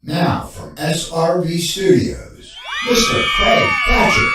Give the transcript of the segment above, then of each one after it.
Now from SRV Studios, Mr. Craig Thatcher.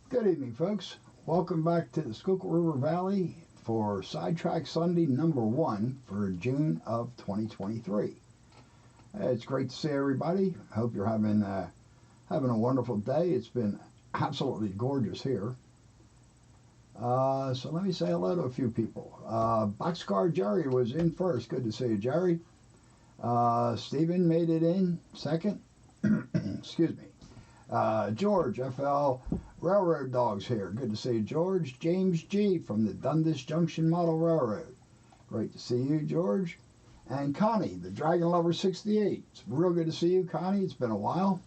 Good evening, folks. Welcome back to the Schuylkill River Valley for Sidetrack Sunday #1 for June of 2023. It's great to see everybody. Hope you're having having a wonderful day. It's been absolutely gorgeous here. So let me say hello to a few people. Boxcar Jerry was in first. Good to see you, Jerry. Stephen made it in second. Excuse me. George, FL Railroad Dogs here. Good to see you, George. James G. from the Dundas Junction Model Railroad. Great to see you, George. And Connie, the Dragon Lover 68. It's real good to see you, Connie. It's been a while.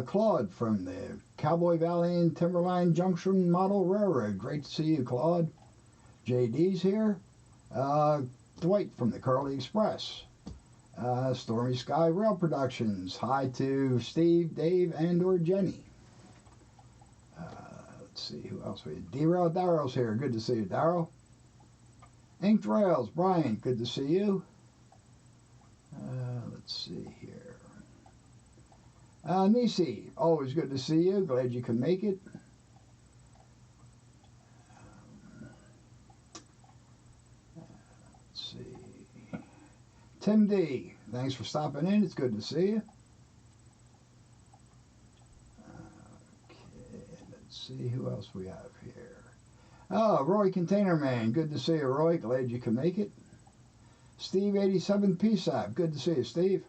Claude from the Cowboy Valley and Timberline Junction Model Railroad. Great to see you, Claude. JD's here. Dwight from the Curly Express. Stormy Sky Rail Productions. Hi to Steve, Dave, and or Jenny. Let's see who else we have. D-Rail Darrell's here. Good to see you, Darrell. Inked Rails, Brian. Good to see you. Let's see here. Nissy, always good to see you. Glad you can make it. Let's see. Tim D, thanks for stopping in. It's good to see you. Okay, let's see who else we have here. Oh, Roy Container Man. Good to see you, Roy. Glad you can make it. Steve 87 PSAP. Good to see you, Steve.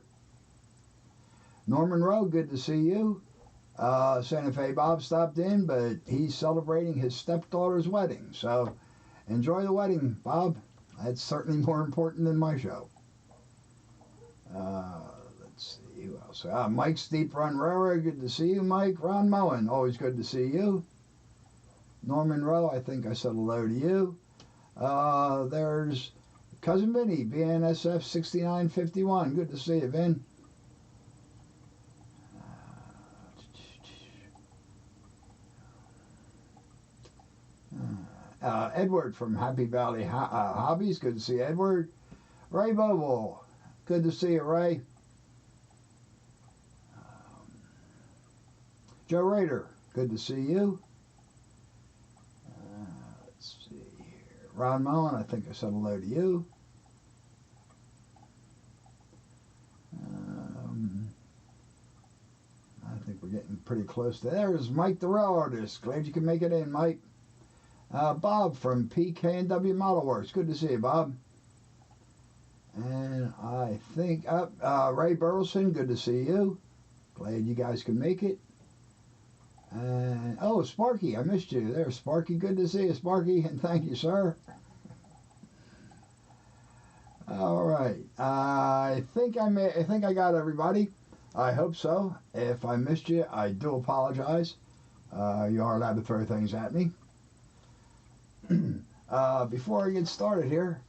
Norman Rowe, good to see you. Santa Fe Bob stopped in, but he's celebrating his stepdaughter's wedding. So enjoy the wedding, Bob. That's certainly more important than my show. Let's see who else. Mike's Deep Run Railroad, good to see you, Mike. Ron Moen, always good to see you. Norman Rowe, I think I said hello to you. There's Cousin Vinny, BNSF 6951. Good to see you, Vin. Edward from Happy Valley Hobbies. Good to see Edward. Ray Boble. Good to see you, Ray. Joe Rader. Good to see you. Let's see here. Ron Mullen. I think I said hello to you. I think we're getting pretty close to there. There's Mike the Rail Artist. Glad you can make it in, Mike. Bob from PK&W Model Works. Good to see you, Bob. And I think Ray Burleson. Good to see you. Glad you guys can make it. And oh, Sparky, I missed you there, Sparky. Good to see you, Sparky, and thank you, sir. All right. I think I got everybody. I hope so. If I missed you, I do apologize. You are allowed to throw things at me. Before I get started here,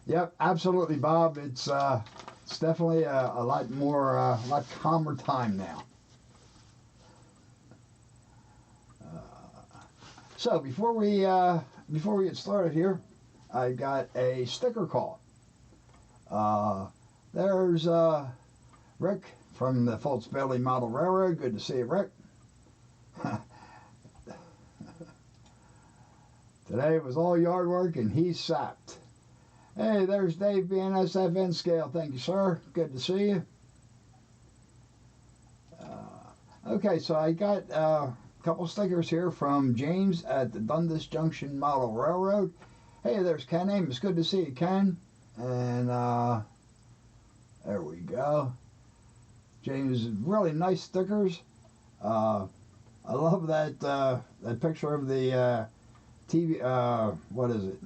yep, absolutely, Bob. It's definitely a lot more, lot calmer time now. So before we get started here, I got a sticker call. There's Rick from the Fultz Bailey Model Railroad. Good to see you, Rick. Today was all yard work and he's sapped. Hey, there's Dave BNSF Scale. Thank you, sir. Good to see you. Okay, so I got a couple stickers here from James at the Dundas Junction Model Railroad. Hey, there's Ken Amos. Good to see you, Ken. And there we go. James, really nice stickers. I love that picture of the TV. What is it?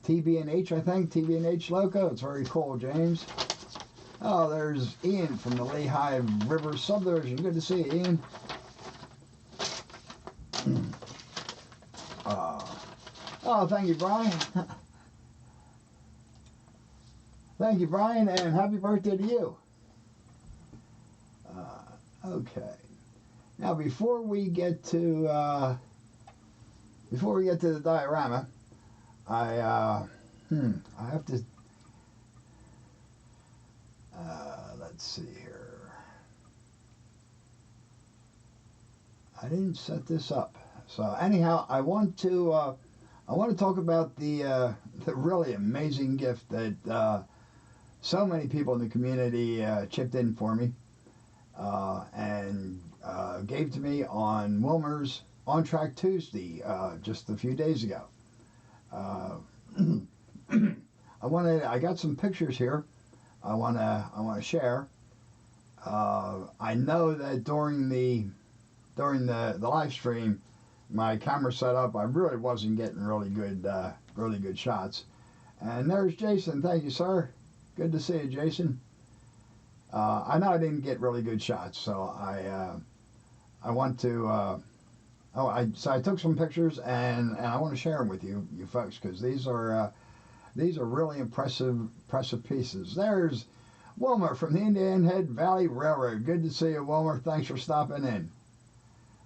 TB&H, I think. TB&H logo. It's very cool, James. Oh, there's Ian from the Lehigh River Subdivision. Good to see you, Ian. Oh, thank you, Brian. Thank you, Brian, and happy birthday to you. Okay. Now, before we get to the diorama, I have to. Let's see here. I didn't set this up, so anyhow, I want to talk about the the really amazing gift that so many people in the community chipped in for me and gave to me on Wilmer's On Track Tuesday just a few days ago. I got some pictures here. I want to share. I know that during the live stream, my camera setup, I really wasn't getting really good shots. And there's Jason. Thank you, sir. Good to see you, Jason. I know I didn't get really good shots, so I want to. So I took some pictures and I want to share them with you folks, because these are really impressive pieces. There's Wilmer from the Indian Head Valley Railroad. Good to see you, Wilmer. Thanks for stopping in.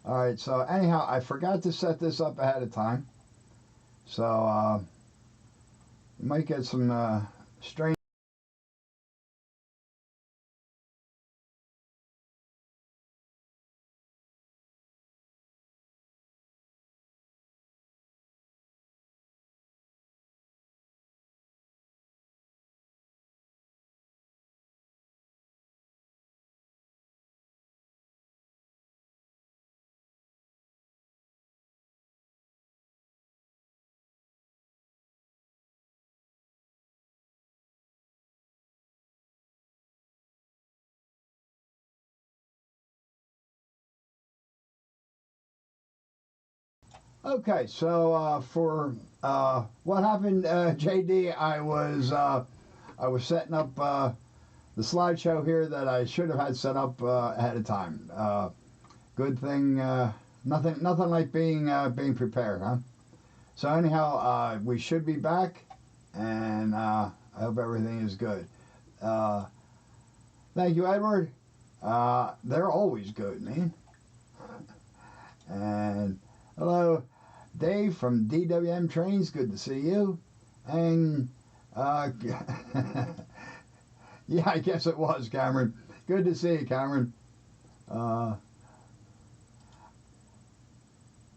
All right, so anyhow, I forgot to set this up ahead of time. So you might get some strange. Okay, so for what happened, JD, I was setting up the slideshow here that I should have had set up ahead of time. Good thing, nothing like being prepared, huh? So anyhow, we should be back, and I hope everything is good. Thank you, Edward. They're always good, man. And hello, Dave from DWM Trains. Good to see you. And yeah, I guess it was Cameron. Good to see you, Cameron.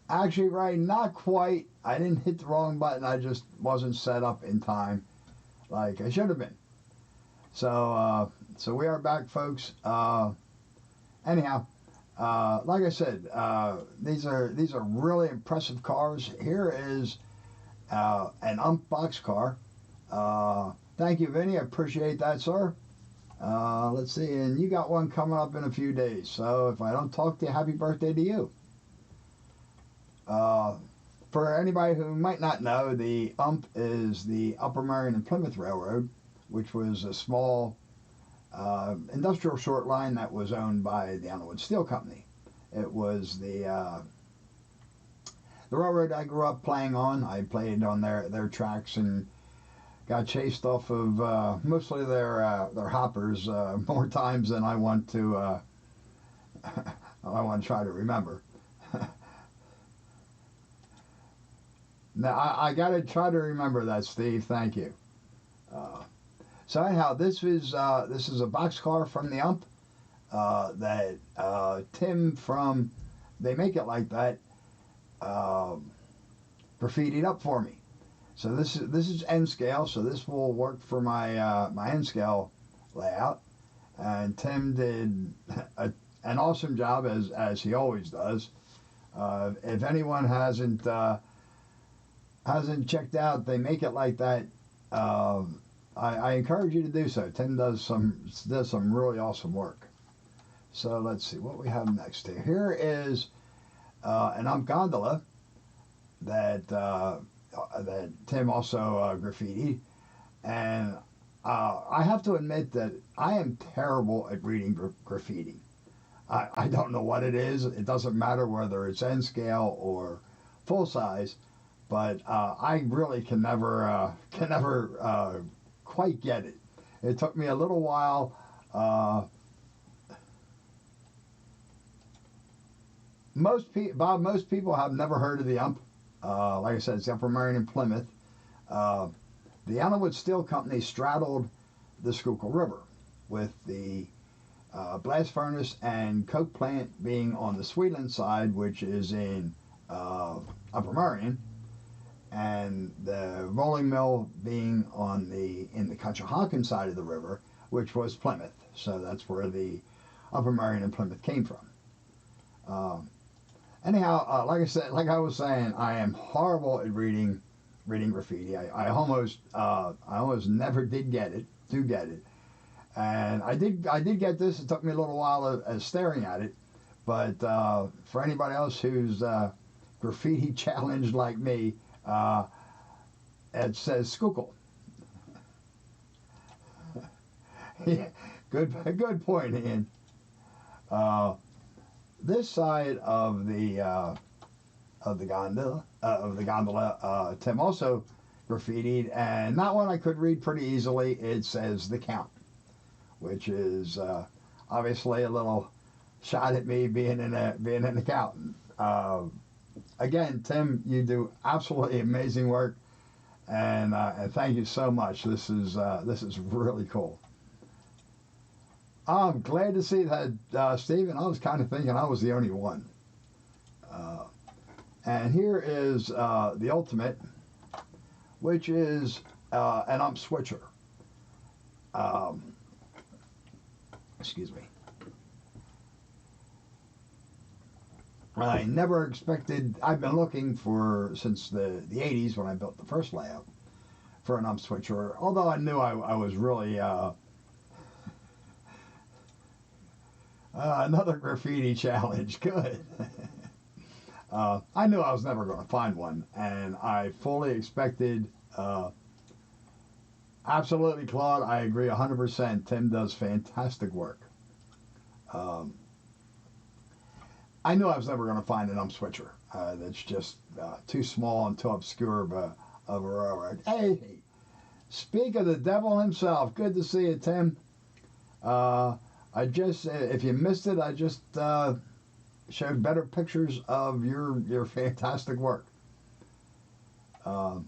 Actually, right, not quite. I didn't hit the wrong button. I just wasn't set up in time like I should have been. So we are back, folks. Anyhow, like I said, these are really impressive cars. Here is an ump box car. Thank you, Vinny. I appreciate that, sir. Let's see, and you got one coming up in a few days. So if I don't talk to you, happy birthday to you. For anybody who might not know, the ump is the Upper Marion and Plymouth Railroad, which was a small industrial short line that was owned by the Underwood Steel Company. It was the railroad I grew up playing on. I played on their tracks and got chased off of mostly their hoppers more times than I want to try to remember. Now I got to try to remember that, Steve. Thank you. So anyhow, this is a boxcar from the ump that Tim from They Make It Like That graffitied up for me. So this is N scale, so this will work for my my N scale layout. And Tim did an awesome job as he always does. If anyone hasn't checked out They Make It Like That, I encourage you to do so. Tim does some really awesome work. So let's see what we have next here. Here is an ump gondola that Tim also graffitied, and I have to admit that I am terrible at reading graffiti. I don't know what it is. It doesn't matter whether it's N scale or full size, but I really can never quite get it. It took me a little while. Most people have never heard of the ump. Like I said, it's the Upper Marion and Plymouth. The Underwood Steel Company straddled the Schuylkill River, with the blast furnace and coke plant being on the Sweetland side, which is in Upper Marion, and the rolling mill being in the Conshohocken side of the river, which was Plymouth. So that's where the Upper Merion and Plymouth came from. Anyhow, like I was saying, I am horrible at reading graffiti. I almost never did get it, and I did get this. It took me a little while of staring at it, but for anybody else who's graffiti challenged like me, it says Schuylkill. Yeah, good point, Ian. This side of the gondola, Tim also graffitied, and that one I could read pretty easily. It says The Count, which is obviously a little shot at me being an accountant. Again, Tim, you do absolutely amazing work, and thank you so much. This is really cool. I'm glad to see that, Stephen. I was kind of thinking I was the only one. And here is the ultimate, which is an ump switcher. Excuse me. I never expected, I've been looking since the 80s when I built the first layout for an ump switcher, although I knew I was really another graffiti challenge. Good. I knew I was never going to find one, and I fully expected, absolutely, Claude, I agree 100%. Tim does fantastic work. I knew I was never going to find an ump switcher that's just too small and too obscure of a railroad. Hey, speak of the devil himself. Good to see you, Tim. If you missed it, I just showed better pictures of your fantastic work. So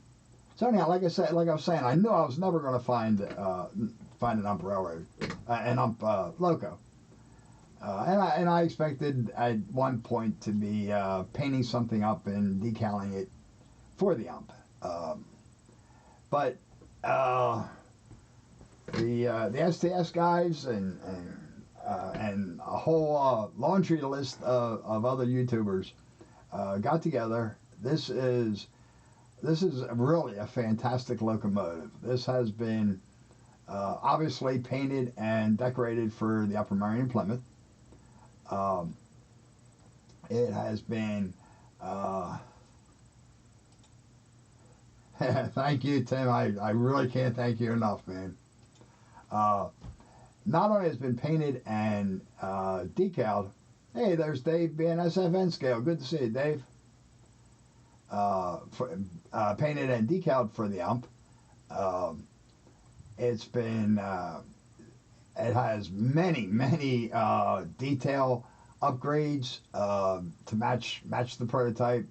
anyhow, like I was saying, I knew I was never going to find an ump railroad, an ump loco, and I expected at one point to be painting something up and decaling it for the ump, but the STS guys and a whole laundry list of other YouTubers got together. This is really a fantastic locomotive. This has been obviously painted and decorated for the Upper Merion Plymouth. It has been thank you, Tim. I really can't thank you enough, man. Not only has it been painted and decaled. Hey, there's Dave BNSFN scale. Good to see you, Dave. Painted and decaled for the ump. It's been. It has many detail upgrades to match the prototype.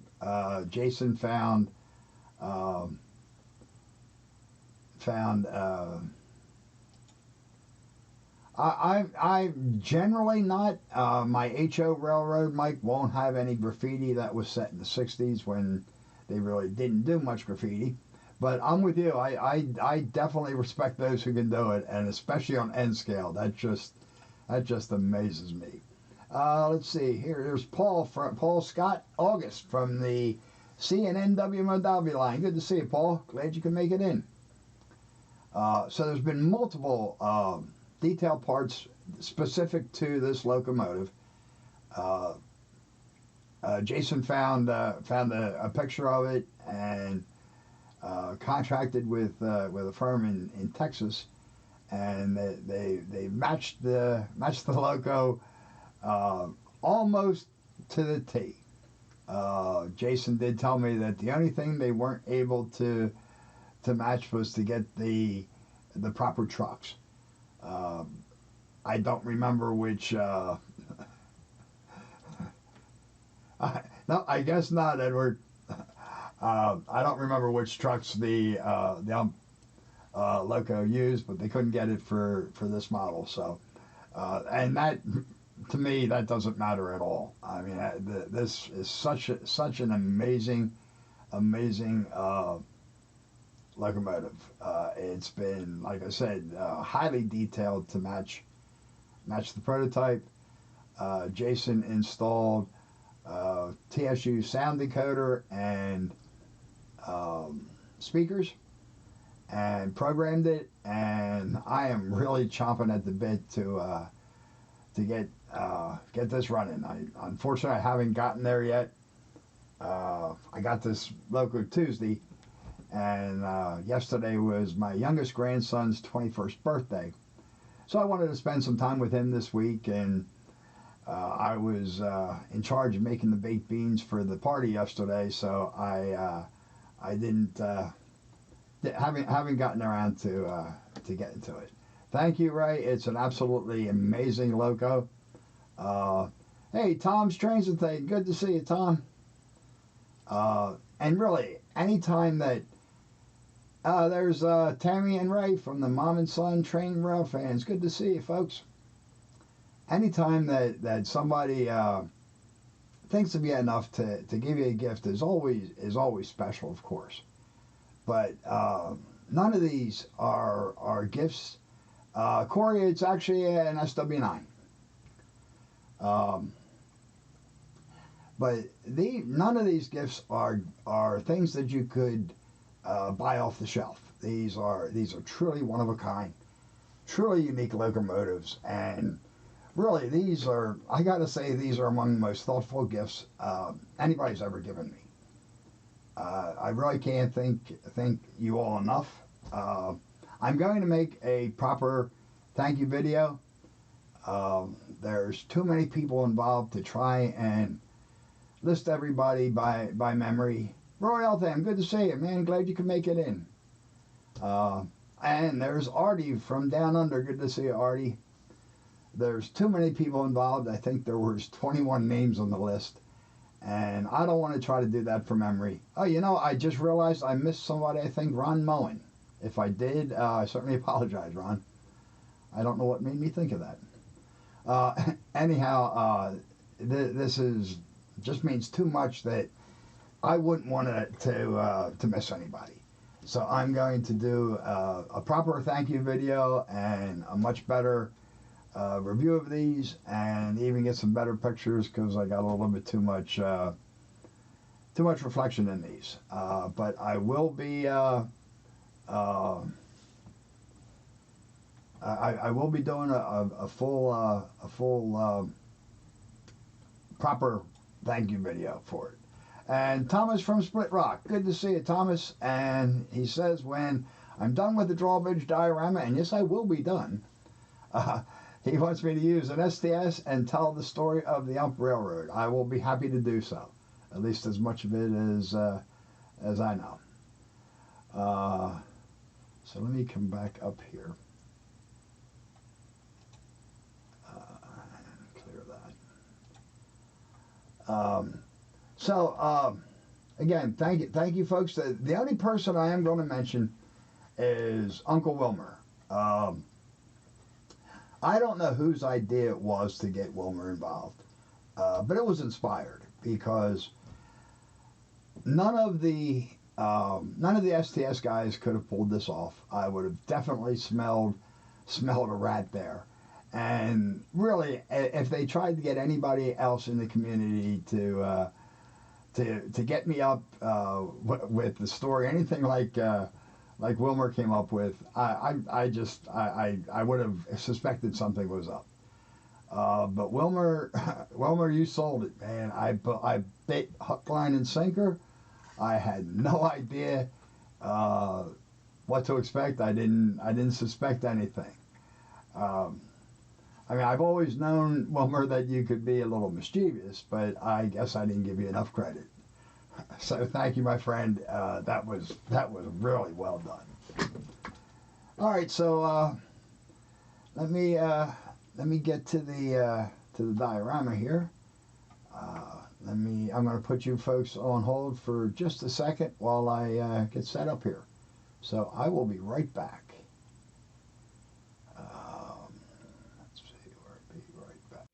Jason found. I'm generally not. My HO Railroad mic won't have any graffiti that was set in the 60s when they really didn't do much graffiti. But I'm with you. I definitely respect those who can do it, and especially on N scale. That just amazes me. Let's see. Here's Paul Scott August from the CNNW Modality line. Good to see you, Paul. Glad you could make it in. So there's been multiple detail parts specific to this locomotive. Jason found a picture of it and contracted with a firm in Texas, and they matched the loco almost to the T. Jason did tell me that the only thing they weren't able to match was to get the proper trucks. I don't remember which. No, I guess not, Edward. I don't remember which trucks the loco used, but they couldn't get it for this model. So, and that, to me, that doesn't matter at all. I mean, this is such an amazing amazing locomotive. It's been, like I said, highly detailed to match the prototype. Jason installed TSU sound decoder and speakers and programmed it, and I am really chomping at the bit to get this running. Unfortunately, I haven't gotten there yet. I got this loco Tuesday, and yesterday was my youngest grandson's 21st birthday. So I wanted to spend some time with him this week, and I was in charge of making the baked beans for the party yesterday, so I didn't haven't gotten around to getting to it. Thank you, Ray. It's an absolutely amazing loco. Hey, Tom's Trains and Thing. Good to see you, Tom. And really, anytime that there's Tammy and Ray from the Mom and Son Train and Rail fans. Good to see you, folks. Anytime that somebody thinks of you enough to give you a gift is always special, of course. But none of these are gifts. Corey, it's actually an SW9. But none of these gifts are things that you could buy off the shelf. These are truly one of a kind, truly unique locomotives, and really I gotta say, these are among the most thoughtful gifts anybody's ever given me. I really can't thank you all enough. I'm going to make a proper thank you video. There's too many people involved to try and list everybody by memory. Roy Eltham, good to see you, man. Glad you could make it in. And there's Artie from Down Under. Good to see you, Artie. There's too many people involved. I think there was 21 names on the list. And I don't want to try to do that from memory. Oh, I just realized I missed somebody, I think Ron Moen. If I did, I certainly apologize, Ron. I don't know what made me think of that. Anyhow, this just means too much that I wouldn't want to miss anybody. So I'm going to do a proper thank you video and a much better review of these, and even get some better pictures because I got a little bit too much reflection in these. But I will be I will be doing a full proper thank you video for it. And Thomas from Split Rock, good to see you, Thomas. And he says, when I'm done with the Drawbridge Diorama, and yes, I will be done, he wants me to use an STS and tell the story of the Ump Railroad. I will be happy to do so, at least as much of it as I know. So let me come back up here. Clear that. Again, thank you, folks. The only person I am going to mention is Uncle Wilmer. I don't know whose idea it was to get Wilmer involved, but it was inspired because none of the STS guys could have pulled this off. I would have definitely smelled a rat there. And really, if they tried to get anybody else in the community to get me up with the story, anything like Wilmer came up with, I would have suspected something was up. But Wilmer, you sold it, man. I bit hook, line, and sinker. I had no idea what to expect. I didn't suspect anything. I've always known, Wilmer, that you could be a little mischievous, but I guess I didn't give you enough credit. So thank you, my friend. That was really well done. All right, so let me get to the diorama here. I'm going to put you folks on hold for just a second while I get set up here. So I will be right back. Let's see, I'll be right back.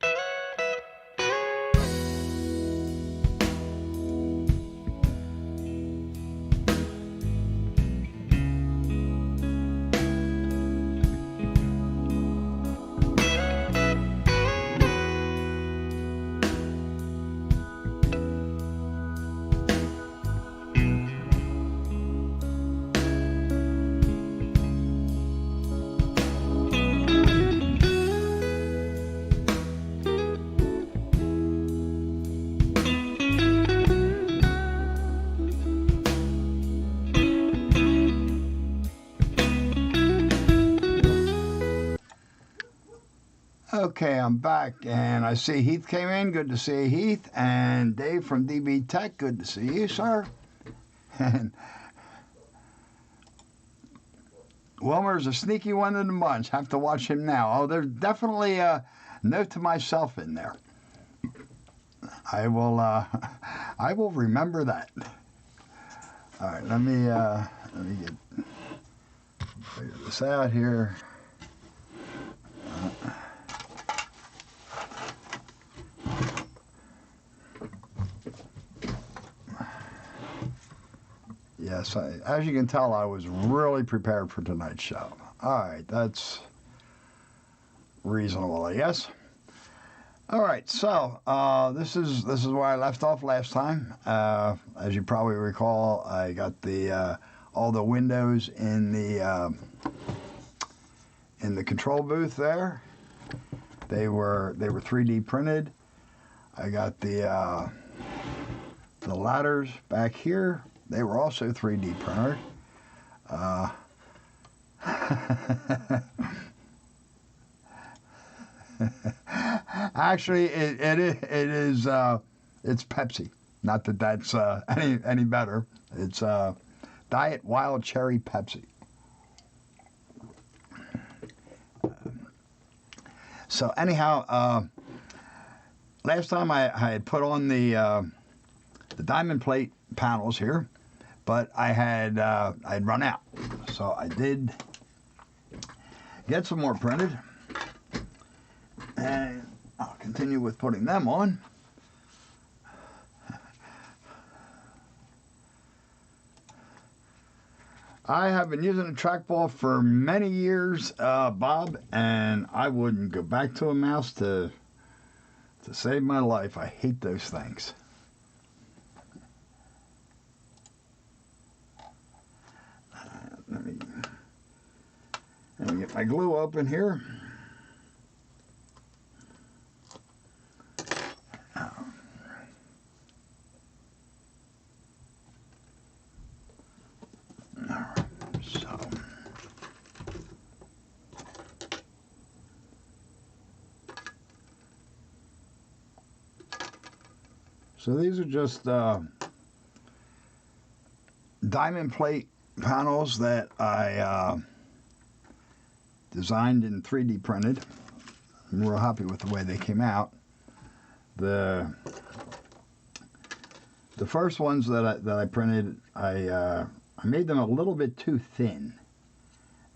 Okay, I'm back, and I see Heath came in. Good to see you, Heath. And Dave from DB Tech. Good to see you, sir. And Wilmer's a sneaky one in the bunch. Have to watch him now. Oh, there's definitely a note to myself in there. I will remember that. All right, let me figure this out here. Yes, as you can tell, I was really prepared for tonight's show. All right, that's reasonable, I guess. All right, so this is where I left off last time. As you probably recall, I got the all the windows in the control booth there. They were 3D printed. I got the ladders back here. They were also 3D printed. Actually, it's Pepsi. Not that that's any better. It's Diet Wild Cherry Pepsi. So anyhow, last time I had put on the diamond plate panels here, but I'd run out. So I did get some more printed, and I'll continue with putting them on. I have been using a trackball for many years, Bob, and I wouldn't go back to a mouse to save my life. I hate those things. Let me get my glue open here. So these are just diamond plate panels that I designed and 3D printed. I'm real happy with the way they came out. The first ones that I printed, I made them a little bit too thin,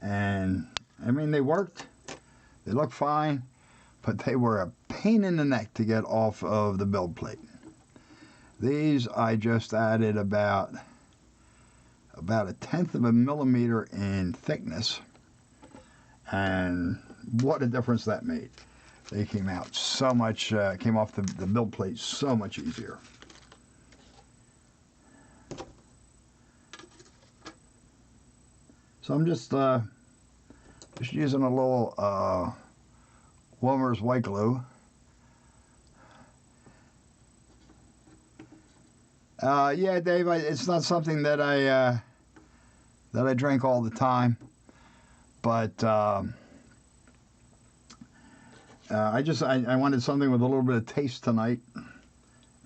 and I mean they worked. They looked fine, but they were a pain in the neck to get off of the build plate. These I just added about 1/10 of a millimeter in thickness, and what a difference that made. They came out so much, came off the build plate so much easier. So I'm just using a little Wilmer's white glue. Yeah, Dave, it's not something that I drink all the time, but I wanted something with a little bit of taste tonight,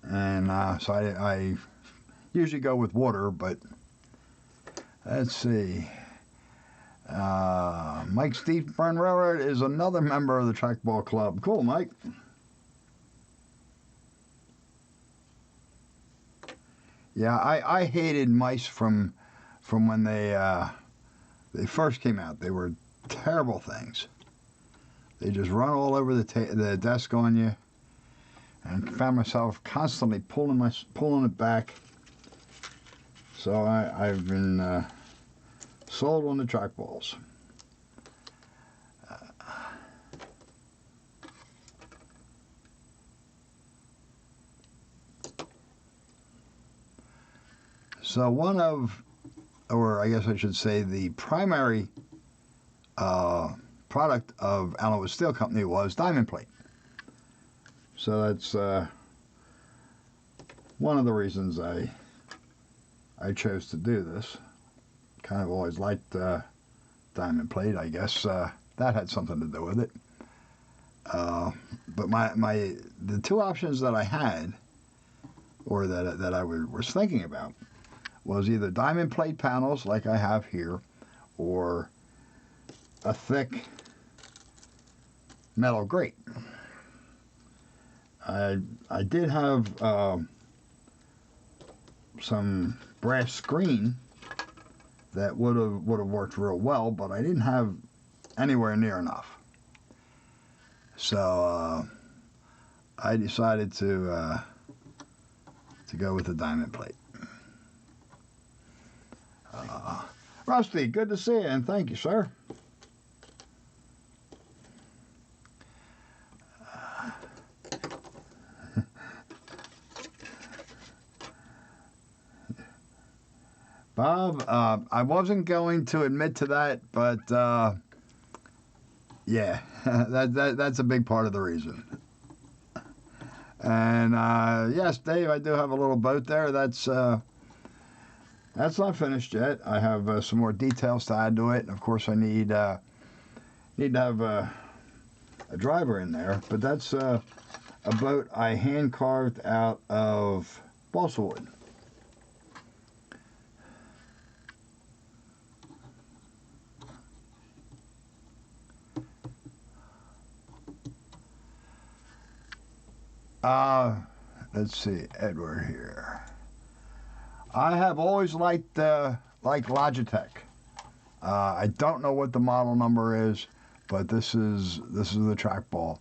and so I usually go with water, but let's see. Mike Steve Burn Railroad is another member of the Trackball Club. Cool, Mike. Yeah, I hated mice from when they first came out. They were terrible things. They just run all over the desk on you, and found myself constantly pulling it back. So I've been sold on the trackballs. So one of, or I guess I should say, the primary product of Allen Wood Steel Company was diamond plate. So that's one of the reasons I chose to do this. Kind of always liked diamond plate. I guess that had something to do with it. But the two options that I had, or that I was thinking about, was either diamond plate panels like I have here, or a thick metal grate. I did have some brass screen that would have worked real well, but I didn't have anywhere near enough. So I decided to go with the diamond plate. Rusty, good to see you, and thank you, sir. Bob, I wasn't going to admit to that, but yeah, that's a big part of the reason. And yes, Dave, I do have a little boat there. That's not finished yet. I have some more details to add to it, and of course, I need to have a driver in there. But that's a boat I hand carved out of balsa wood. Let's see, Edward here. I have always liked Logitech. I don't know what the model number is, but this is the trackball.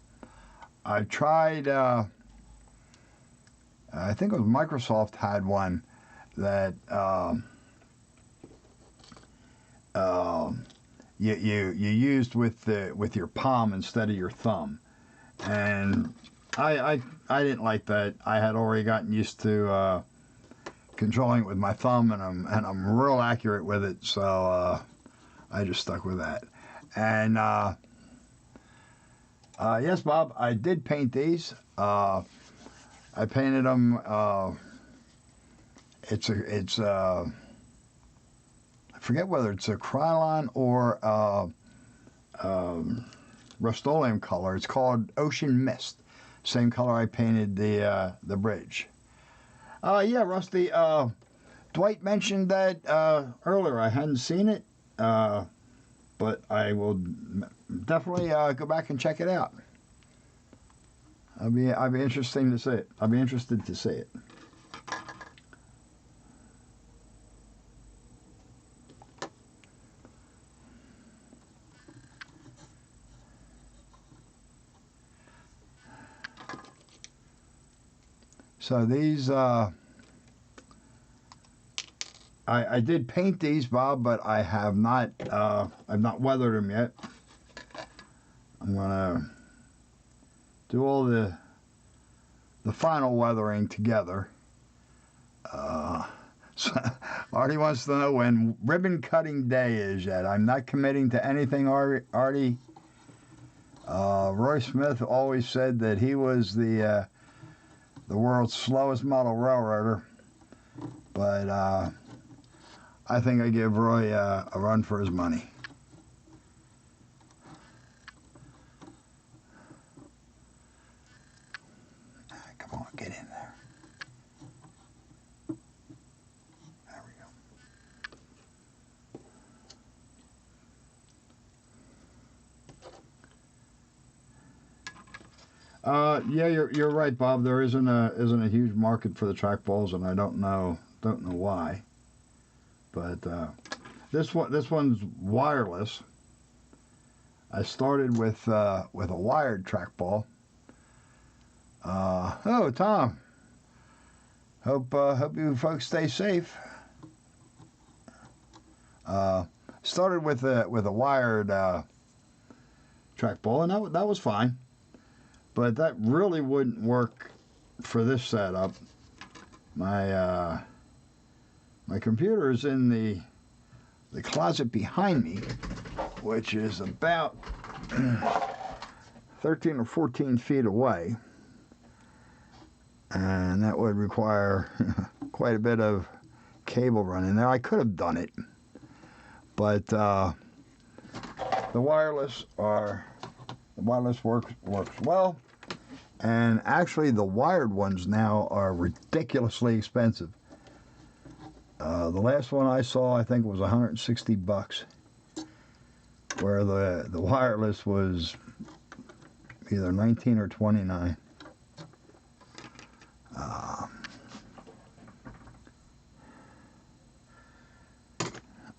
I tried. I think it was Microsoft had one that you used with your palm instead of your thumb, and I didn't like that. I had already gotten used to controlling it with my thumb, and I'm real accurate with it, so I just stuck with that. And yes, Bob, I did paint these. I painted them. It's I forget whether it's a Krylon or Rust-Oleum color. It's called Ocean Mist. Same color I painted the bridge. Yeah, Rusty. Dwight mentioned that earlier. I hadn't seen it, but I will definitely go back and check it out. I'd be interested to see it. I'd be interested to see it. So these, I did paint these, Bob, but I have not, I've not weathered them yet. I'm gonna do all the final weathering together. So Artie wants to know when ribbon cutting day is yet. I'm not committing to anything, Artie. Roy Smith always said that he was the world's slowest model railroader, but I think I give Roy a run for his money. Come on, get in there. There we go. Yeah, you're right, Bob. There isn't a huge market for the trackballs, and I don't know why. But this one's wireless. I started with a wired trackball. Oh, Tom. Hope you folks stay safe. Started with a wired trackball, and that was fine. But that really wouldn't work for this setup. My computer is in the closet behind me, which is about 13 or 14 feet away. And that would require quite a bit of cable running there. I could have done it, but the wireless are The wireless works well. And actually, the wired ones now are ridiculously expensive. The last one I saw, I think, was $160, where the wireless was either 19 or 29.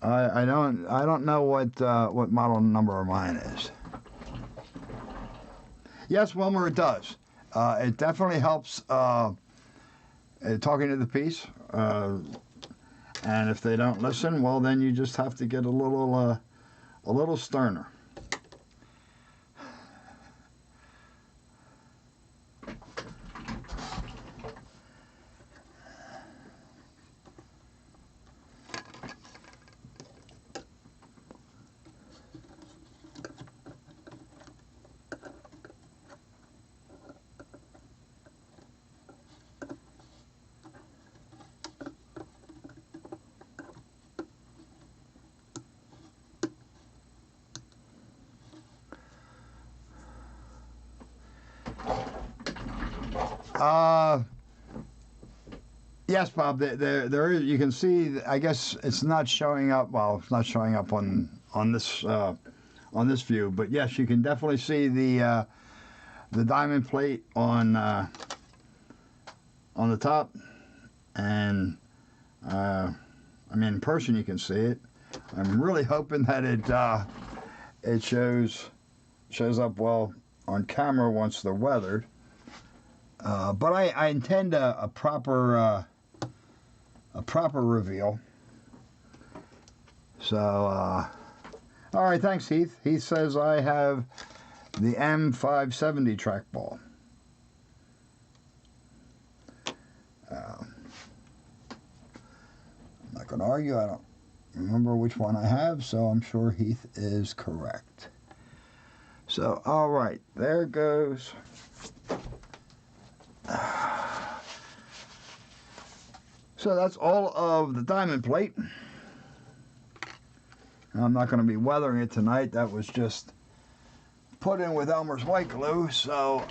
I don't know what model number of mine is. Yes, Wilmer, it does. It definitely helps talking to the piece. And if they don't listen, well, then you just have to get a little sterner. Yes, Bob. There is. You can see. I guess it's not showing up. Well, it's not showing up on this view. But yes, you can definitely see the diamond plate on the top, and I mean, in person you can see it. I'm really hoping that it shows up well on camera once they're weathered. But I intend a proper reveal. So, all right, thanks, Heath. Heath says I have the M570 trackball. I'm not going to argue. I don't remember which one I have, so I'm sure Heath is correct. So, all right, there goes. So that's all of the diamond plate. I'm not going to be weathering it tonight. That was just put in with Elmer's white glue. So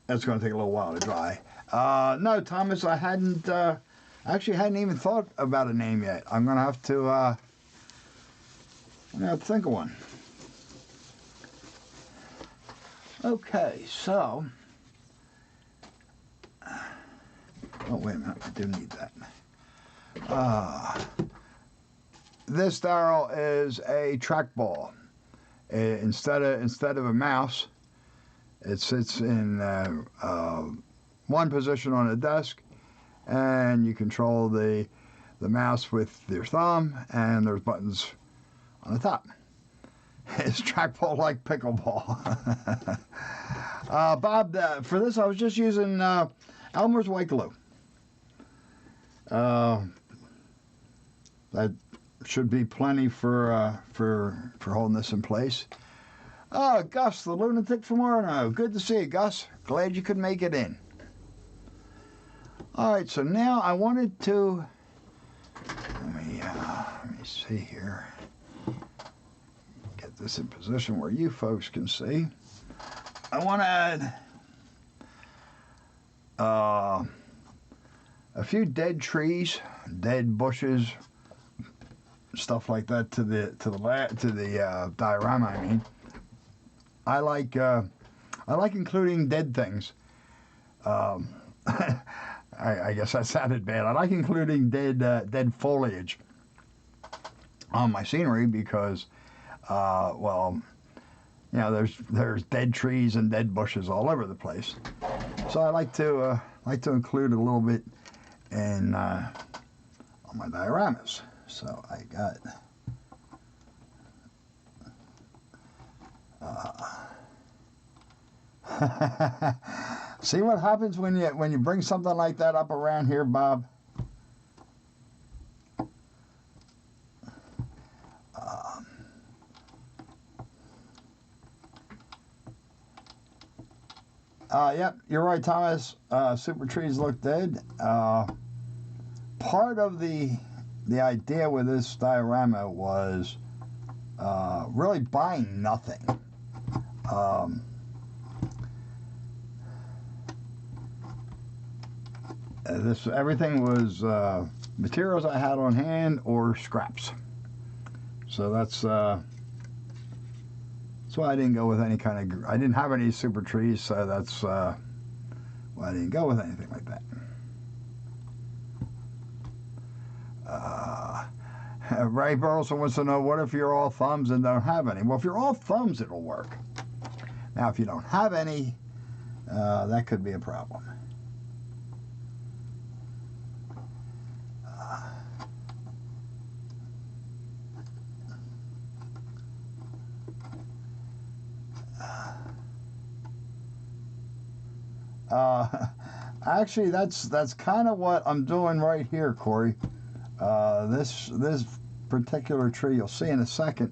that's going to take a little while to dry. No, Thomas, I actually hadn't even thought about a name yet. I'm going to have to think of one. Okay, so. Oh, wait a minute, I do need that. This barrel is a trackball. Instead of a mouse, it sits in one position on a desk, and you control the mouse with your thumb, and there's buttons on the top. It's trackball like pickleball. Bob, for this I was just using Elmer's white glue. That should be plenty for holding this in place. Oh, Gus, the lunatic from Orono. Good to see you, Gus. Glad you could make it in. All right, so now I wanted to let me see here. Get this in position where you folks can see. I want to add a few dead trees, dead bushes, stuff like that to the diorama. I mean, I like including dead things. I guess that sounded bad. I like including dead foliage on my scenery because, well, you know, there's dead trees and dead bushes all over the place. So I like to include a little bit in on my dioramas. So I got see what happens when you bring something like that up around here, Bob? Yep, you're right, Thomas. Super trees look dead. Part of the idea with this diorama was really buying nothing. Everything was materials I had on hand or scraps. So that's why I didn't go with any kind of. I didn't have any super trees, so that's why I didn't go with anything like that. Ray Burleson wants to know, what if you're all thumbs and don't have any? Well, if you're all thumbs, it'll work. Now, if you don't have any, that could be a problem. Actually, that's kind of what I'm doing right here, Corey. This particular tree, you'll see in a second,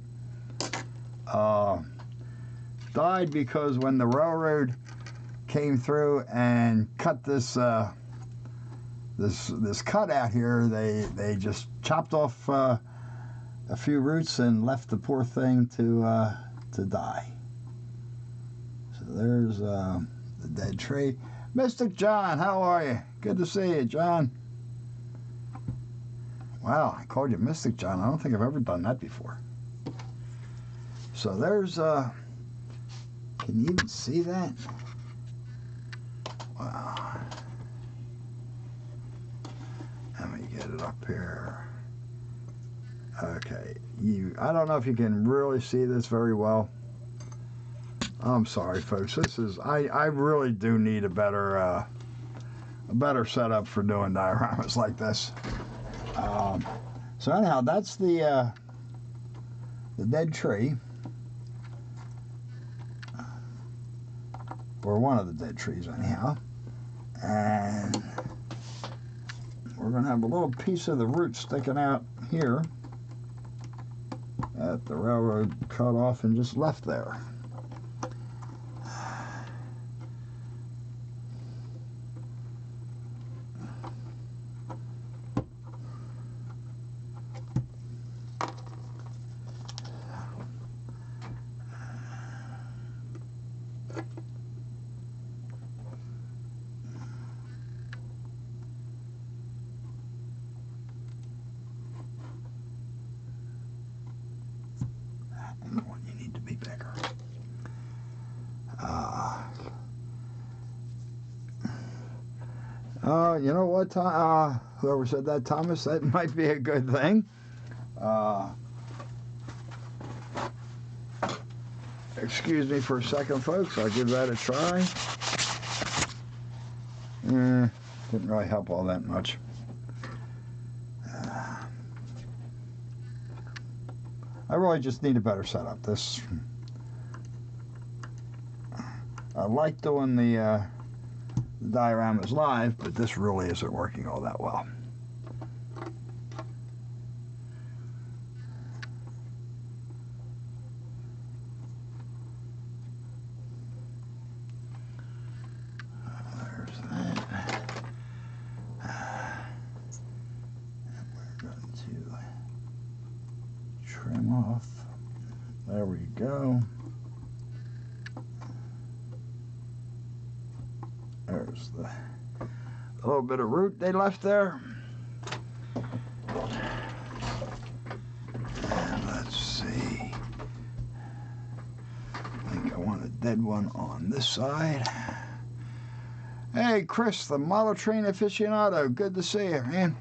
died because when the railroad came through and cut this this cut out here, they just chopped off a few roots and left the poor thing to die. So there's the dead tree. Mystic John, how are you? Good to see you, John. Wow, I called you Mystic John. I don't think I've ever done that before. So there's, can you even see that? Wow. Let me get it up here. Okay, I don't know if you can really see this very well. I'm sorry, folks. I really do need a better setup for doing dioramas like this. So anyhow, that's the dead tree, or one of the dead trees anyhow, and we're going to have a little piece of the root sticking out here that the railroad cut off and just left there. You know what, whoever said that, Thomas, that might be a good thing. Excuse me for a second, folks. I'll give that a try. Didn't really help all that much. I really just need a better setup. I like doing the dioramas live, but this really isn't working all that well. There's that. And we're going to trim off. There we go. There's the little bit of root they left there. And let's see. I think I want a dead one on this side. Hey, Chris, the model train aficionado. Good to see you, man.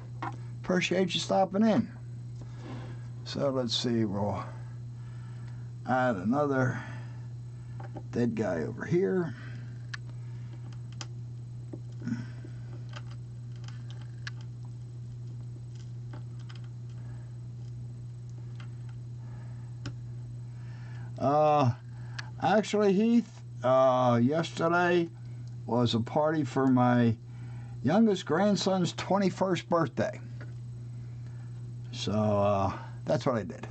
Appreciate you stopping in. So let's see. We'll add another dead guy over here. Actually, Heath, yesterday was a party for my youngest grandson's 21st birthday. So, that's what I did.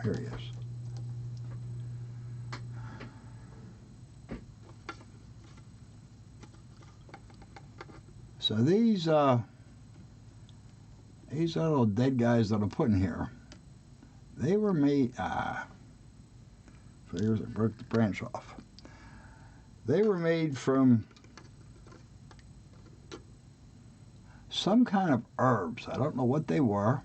here he is. So these little dead guys that I'm putting here, they were made. Here's I broke the branch off. They were made from some kind of herbs. I don't know what they were.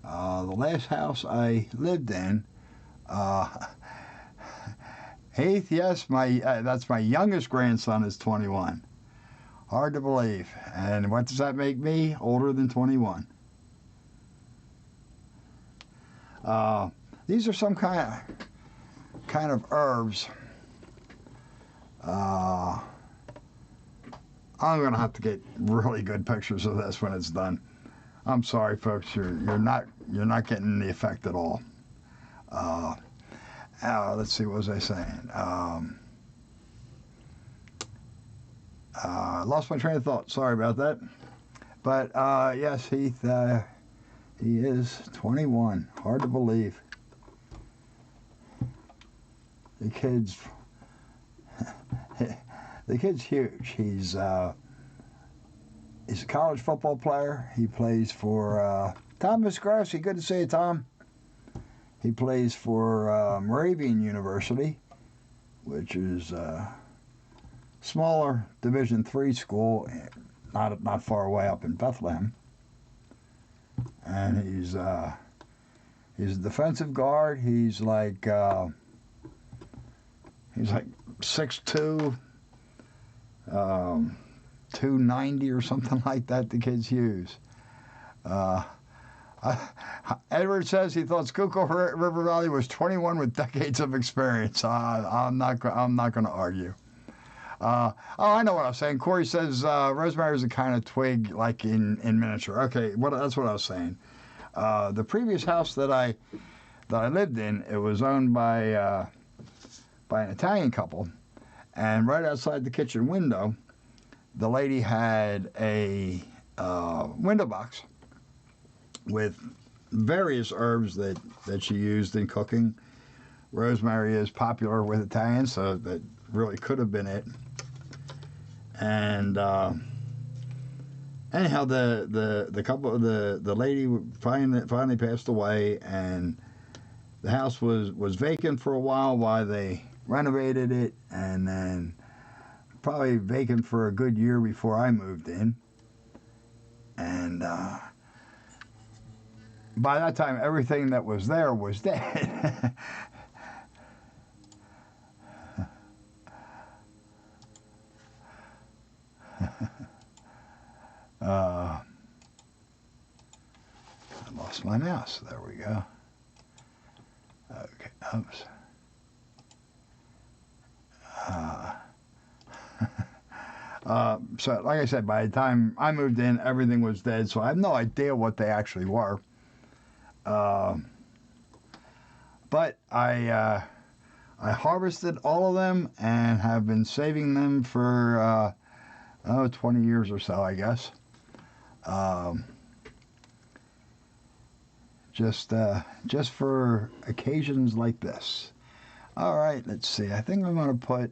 The last house I lived in, Heath, yes, that's my youngest grandson is 21. Hard to believe. And what does that make me? Older than 21. These are some kind of herbs. I'm gonna have to get really good pictures of this when it's done. I'm sorry, folks. You're not getting the effect at all. Let's see. What was I saying? Lost my train of thought. Sorry about that. But yes, Heath. He is 21. Hard to believe. The kid's huge. He's a college football player. He plays for Thomas Grassi. Good to see you, Tom. He plays for Moravian University, which is a smaller Division III school, not far away up in Bethlehem. And he's a defensive guard. He's like 6'2", 290 or something like that. The kid's huge. Edward says he thought Schuylkill River Valley was 21 with decades of experience. I'm not going to argue. I know what I was saying. Corey says rosemary is a kind of twig like in miniature. Okay, that's what I was saying. The previous house that I lived in, it was owned by an Italian couple, and right outside the kitchen window, the lady had a window box with various herbs that she used in cooking. Rosemary is popular with Italians, so that really could have been it. And anyhow, the couple, the lady finally passed away, and the house was vacant for a while they renovated it, and then probably vacant for a good year before I moved in. And by that time, everything that was there was dead. I lost my mouse. There we go. Okay, oops. So, like I said, by the time I moved in, everything was dead, so I have no idea what they actually were. But I harvested all of them and have been saving them for 20 years or so, I guess. Just for occasions like this. All right, let's see. I think I'm going to put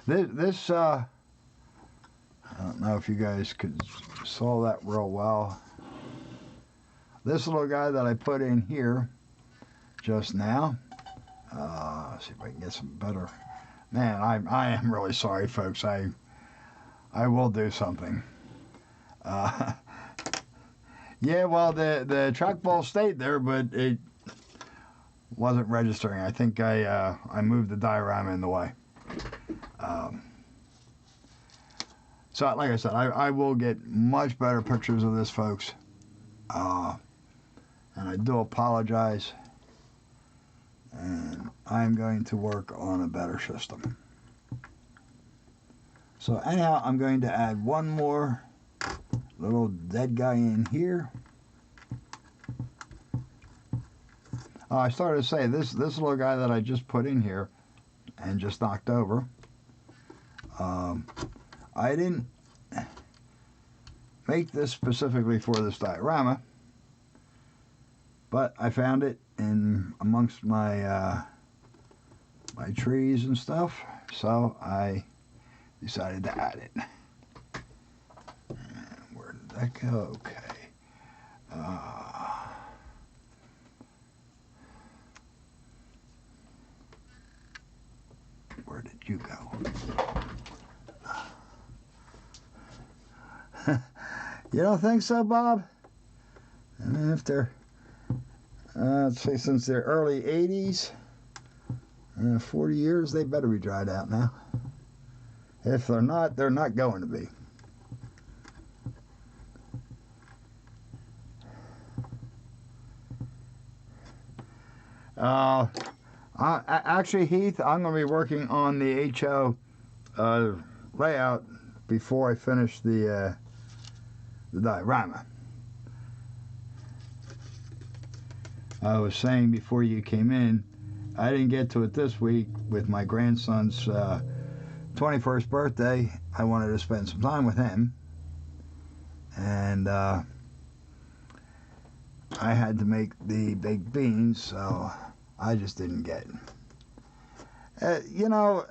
this. I don't know if you guys saw that real well. This little guy that I put in here just now. See if I can get some better. Man, I am really sorry, folks. I will do something. Yeah, well, the trackball stayed there, but it wasn't registering. I think I moved the diorama in the way. So, like I said, I will get much better pictures of this, folks. And I do apologize. And I'm going to work on a better system. So anyhow, I'm going to add one more little dead guy in here. I started to say this little guy that I just put in here and just knocked over. I didn't make this specifically for this diorama, but I found it in amongst my my trees and stuff, so I decided to add it. And where did that go? Okay. Where did you go? You don't think so, Bob? I mean, if they're, let's say since they're early 80s, 40 years, they better be dried out now. If they're not going to be. Actually, Heath, I'm going to be working on the HO layout before I finish the diorama. I was saying before you came in, I didn't get to it this week with my grandson's 21st birthday. I wanted to spend some time with him, and I had to make the baked beans, so I just didn't get it. You know,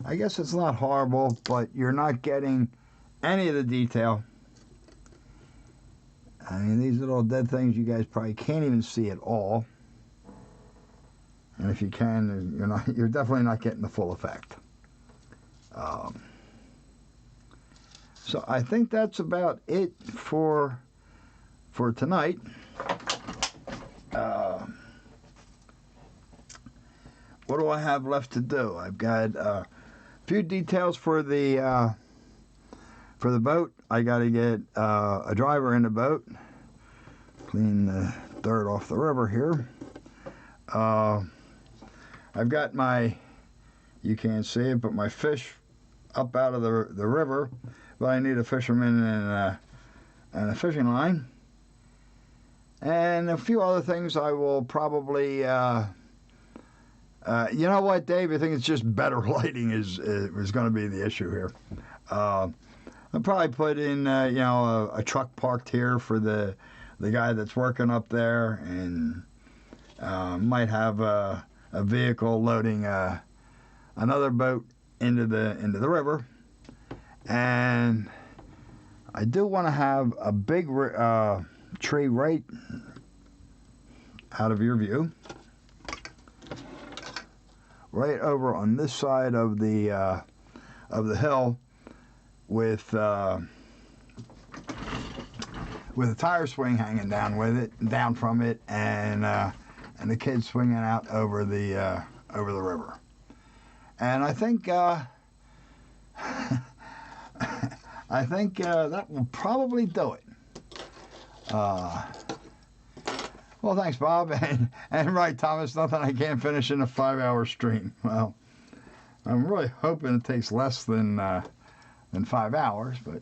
I guess it's not horrible, but you're not getting any of the detail. I mean, these little dead things you guys probably can't even see at all. And if you can, you're definitely not getting the full effect. So I think that's about it for tonight. What do I have left to do? I've got a few details for the boat. I got to get a driver in the boat, clean the dirt off the river here. I've got my, you can't see it, but my fish up out of the river, but I need a fisherman and a fishing line. And a few other things I will probably, you know what, Dave? I think it's just better lighting is going to be the issue here. I'll probably put in, you know, a truck parked here for the guy that's working up there, and might have a vehicle loading another boat into the river. And I do want to have a big tree right out of your view, right over on this side of the hill, with a tire swing hanging down from it, and the kids swinging out over the river. And I think that will probably do it. Well, thanks, Bob. And right, Thomas, nothing I can't finish in a 5-hour stream. Well, I'm really hoping it takes less than 5 hours, but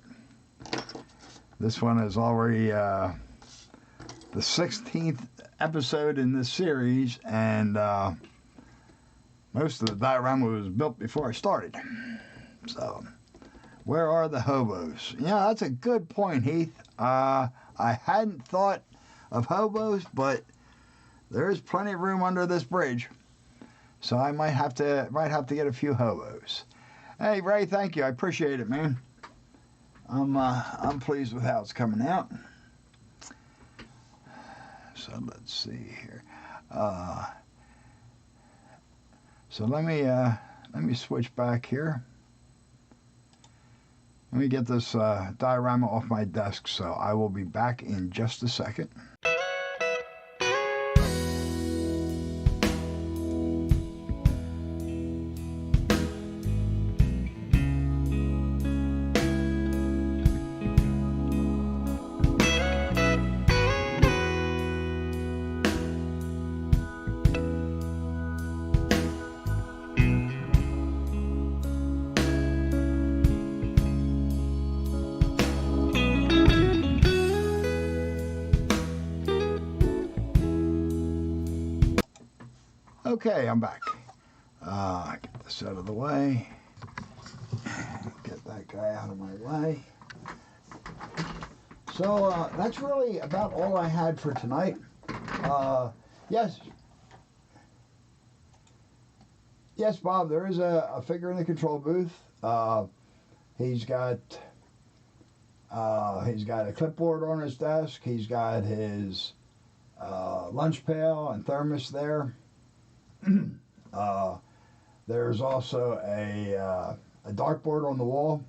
this one is already the 16th episode in this series, and most of the diorama was built before I started. So, where are the hobos? Yeah, that's a good point, Heath. I hadn't thought of hobos, but there is plenty of room under this bridge, so I might have to get a few hobos. Hey, Ray, thank you. I appreciate it, man. I'm pleased with how it's coming out. So let's see here. So let me switch back here. Let me get this diorama off my desk, so I will be back in just a second. Okay, I'm back. Get this out of the way. Get that guy out of my way. So that's really about all I had for tonight. Yes. Yes, Bob, there is a figure in the control booth. He's got a clipboard on his desk. He's got his lunch pail and thermos there. There's also a dartboard on the wall,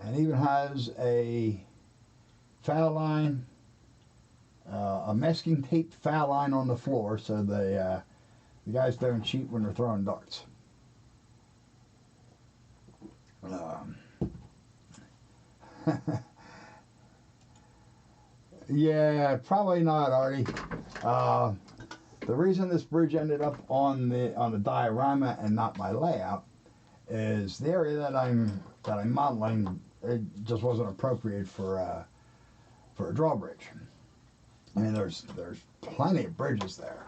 and even has a foul line, a masking tape foul line on the floor, so the guys don't cheat when they're throwing darts. Yeah, probably not, Artie. The reason this bridge ended up on the diorama and not my layout is the area that I'm modeling. It just wasn't appropriate for a drawbridge. I mean, there's plenty of bridges there.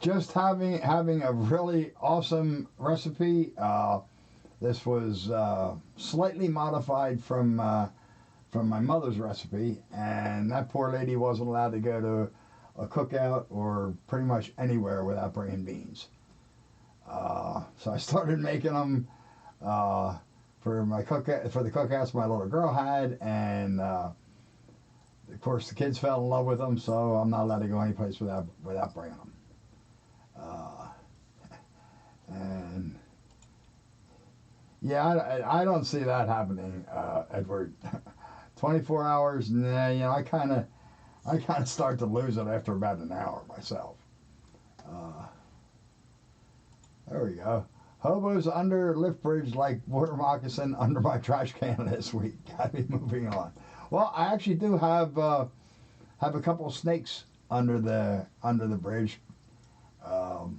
Just having a really awesome recipe. This was slightly modified from my mother's recipe, and that poor lady wasn't allowed to go to a cookout or pretty much anywhere without bringing beans. So I started making them for the cookouts my little girl had, and of course the kids fell in love with them. So I'm not allowed to go anyplace without bringing them. And yeah, I don't see that happening, Edward. 24 hours, nah, you know, I kind of start to lose it after about an hour myself. There we go. Hobos under lift bridge like water moccasin under my trash can this week. Gotta be moving on. Well, I actually do have a couple of snakes under the bridge. All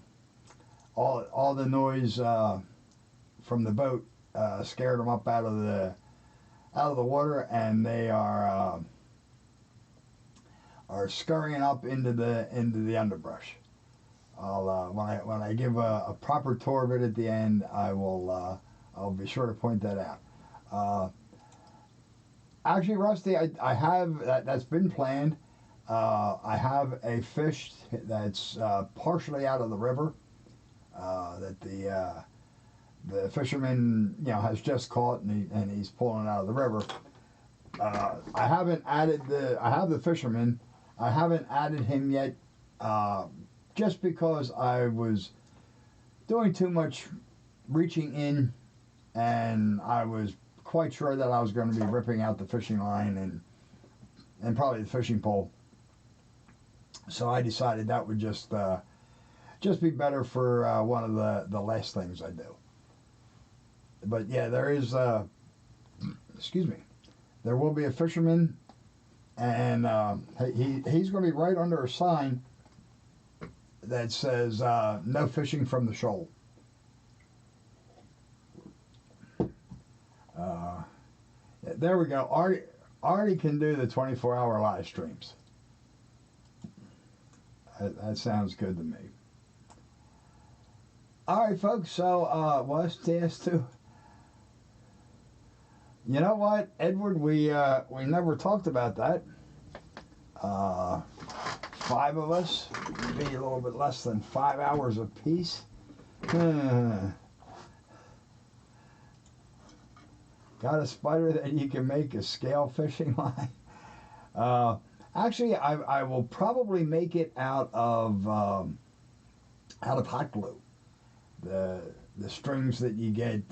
the noise from the boat scared them up out of the water, and they are scurrying up into the underbrush. When I give a proper tour of it at the end, I'll be sure to point that out. Actually, Rusty, I have that's been planned. I have a fish that's partially out of the river that the fisherman, you know, has just caught, and he's pulling it out of the river. I haven't added I have the fisherman. I haven't added him yet, just because I was doing too much reaching in, and I was quite sure that I was going to be ripping out the fishing line and probably the fishing pole. So I decided that would just be better for one of the last things I do. But yeah, there is excuse me, there will be a fisherman, and he's going to be right under a sign that says no fishing from the shoal. There we go. Artie can do the 24-hour live streams. That sounds good to me. All right, folks. So what's TS2? You know what, Edward? We never talked about that. 5 of us, be a little bit less than 5 hours apiece. Got a spider that you can make a scale fishing line? Actually, I will probably make it out of hot glue. The strings that you get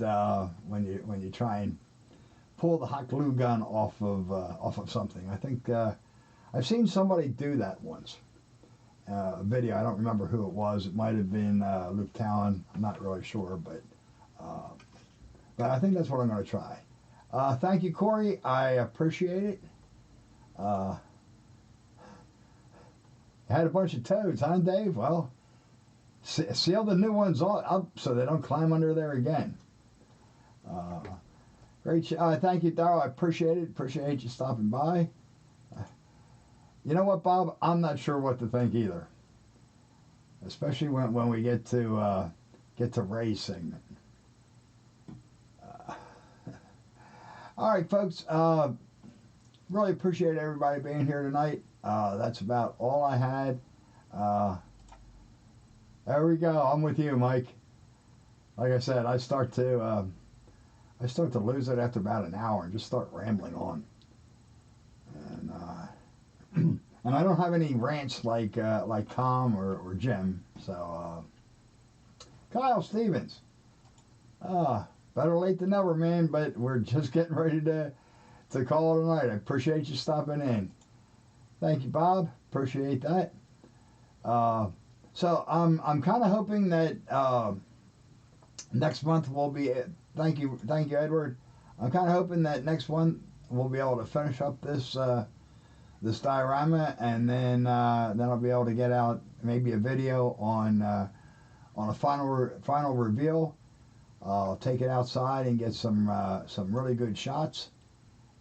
when you try and pull the hot glue gun off of something. I think I've seen somebody do that once. A video. I don't remember who it was. It might have been Luke Talon. I'm not really sure, but I think that's what I'm going to try. Thank you, Corey. I appreciate it. Had a bunch of toads, huh, Dave? Well, seal the new ones up so they don't climb under there again. Great. Thank you, Darryl. I appreciate it. Appreciate you stopping by. You know what, Bob? I'm not sure what to think either. Especially when we get to Ray's segment. All right, folks. Really appreciate everybody being here tonight. That's about all I had. There we go. I'm with you, Mike. Like I said, I start to lose it after about an hour and just start rambling on. And and I don't have any rants like Tom or Jim. So Kyle Stevens. Better late than never, man. But we're just getting ready to call it a night. I appreciate you stopping in. Thank you, Bob. Appreciate that. So I'm kind of hoping that next month will be. Thank you, Edward. I'm kind of hoping that next one we'll be able to finish up this diorama, and then I'll be able to get out maybe a video on a final reveal. I'll take it outside and get some really good shots.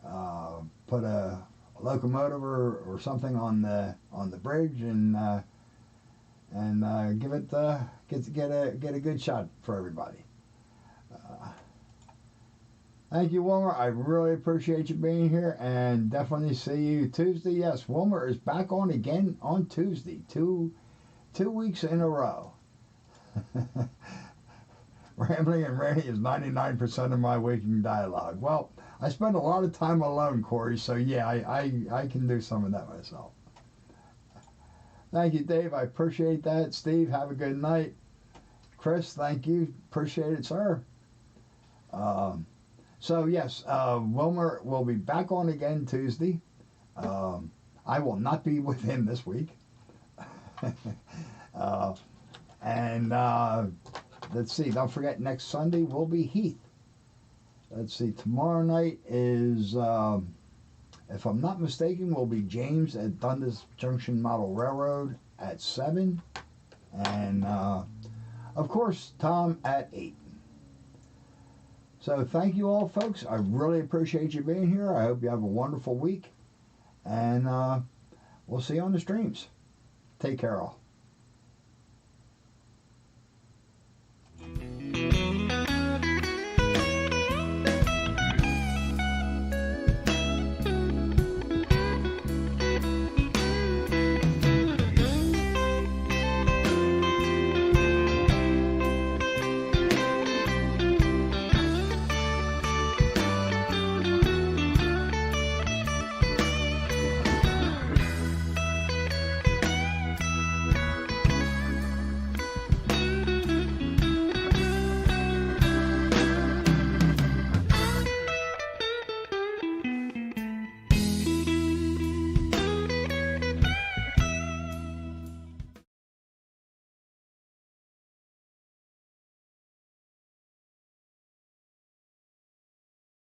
Put a locomotive or something on the bridge and give it get a good shot for everybody. Thank you, Wilmer. I really appreciate you being here, and definitely see you Tuesday. Yes, Wilmer is back on again on Tuesday. Two weeks in a row. Rambling and ranting is 99% of my waking dialogue. Well, I spend a lot of time alone, Corey, so yeah, I can do some of that myself. Thank you, Dave. I appreciate that. Steve, have a good night. Chris, thank you. Appreciate it, sir. So, yes, Wilmer will be back on again Tuesday. I will not be with him this week. And let's see, don't forget, next Sunday will be Heath. Let's see, tomorrow night is, if I'm not mistaken, will be James at Dundas Junction Model Railroad at 7. And, of course, Tom at 8. So thank you all, folks. I really appreciate you being here. I hope you have a wonderful week. And we'll see you on the streams. Take care, all.